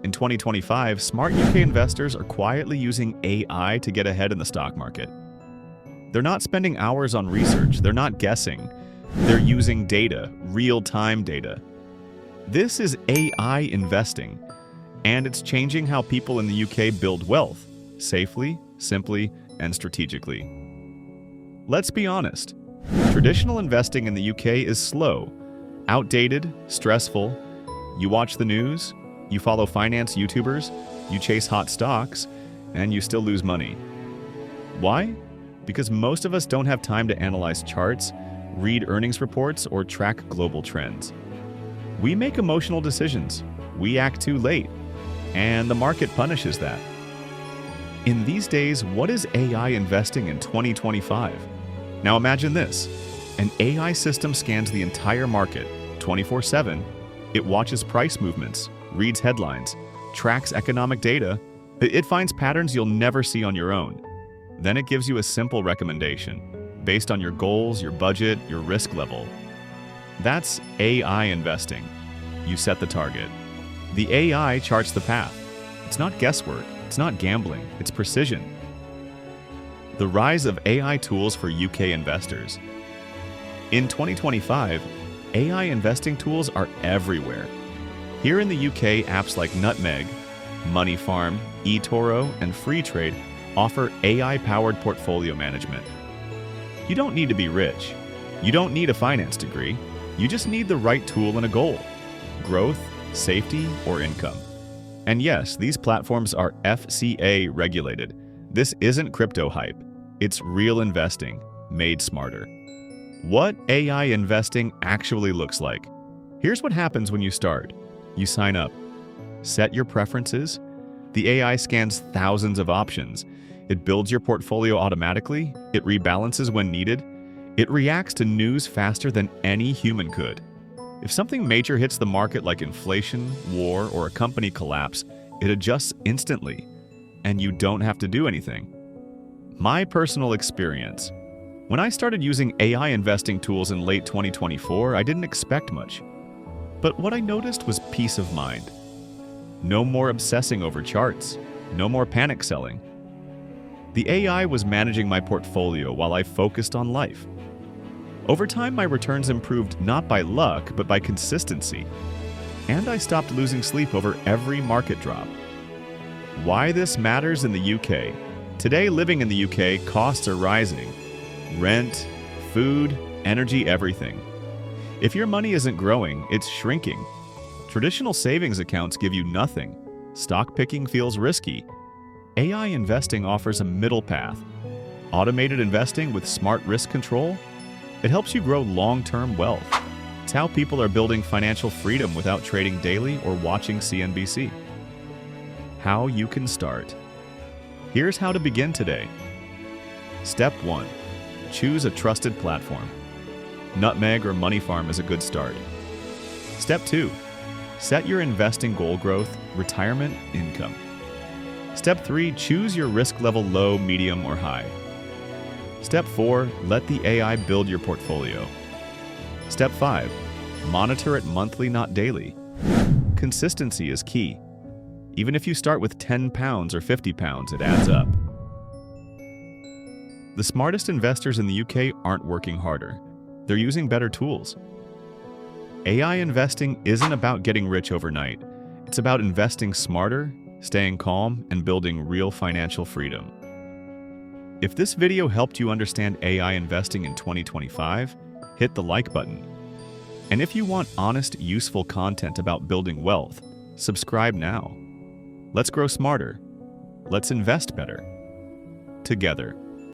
In 2025, smart UK investors are quietly using AI to get ahead in the stock market. They're not spending hours on research, they're not guessing. They're using data, real-time data. This is AI investing, and it's changing how people in the UK build wealth, safely, simply, and strategically. Let's be honest. Traditional investing in the UK is slow, outdated, stressful. You watch the news, you follow finance YouTubers, you chase hot stocks, and you still lose money. Why? Because most of us don't have time to analyze charts, read earnings reports, or track global trends. We make emotional decisions, we act too late, and the market punishes that. In these days, what is AI investing in 2025? Now imagine this. An AI system scans the entire market 24/7. It watches price movements, reads headlines, tracks economic data. It finds patterns you'll never see on your own. Then it gives you a simple recommendation based on your goals, your budget, your risk level. That's AI investing. You set the target. The AI charts the path. It's not guesswork, it's not gambling, it's precision. The rise of AI tools for UK investors. In 2025, AI investing tools are everywhere. Here in the UK, apps like Nutmeg, Moneyfarm, eToro, and Freetrade offer AI-powered portfolio management. You don't need to be rich. You don't need a finance degree. You just need the right tool and a goal: growth, safety, or income. And yes, these platforms are FCA-regulated. This isn't crypto hype. It's real investing, made smarter. What AI investing actually looks like. Here's what happens when you start. You sign up. Set your preferences. The AI scans thousands of options. It builds your portfolio automatically. It rebalances when needed. It reacts to news faster than any human could. If something major hits the market like inflation, war, or a company collapse, it adjusts instantly, and you don't have to do anything. My personal experience. When I started using AI investing tools in late 2024, I didn't expect much. But what I noticed was peace of mind. No more obsessing over charts. No more panic selling. The AI was managing my portfolio while I focused on life. Over time, my returns improved not by luck, but by consistency. And I stopped losing sleep over every market drop. Why this matters in the UK. Today, living in the UK, costs are rising. Rent, food, energy, everything. If your money isn't growing, it's shrinking. Traditional savings accounts give you nothing. Stock picking feels risky. AI investing offers a middle path. Automated investing with smart risk control. It helps you grow long-term wealth. It's how people are building financial freedom without trading daily or watching CNBC. How you can start. Here's how to begin today. Step 1. Choose a trusted platform. Nutmeg or Moneyfarm is a good start. Step 2. Set your investing goal: growth, retirement, income. Step 3. Choose your risk level: low, medium, or high. Step 4. Let the AI build your portfolio. Step 5. Monitor it monthly, not daily. Consistency is key. Even if you start with £10 or £50, it adds up. The smartest investors in the UK aren't working harder. They're using better tools. AI investing isn't about getting rich overnight. It's about investing smarter, staying calm, and building real financial freedom. If this video helped you understand AI investing in 2025, hit the like button. And if you want honest, useful content about building wealth, subscribe now. Let's grow smarter. Let's invest better. Together.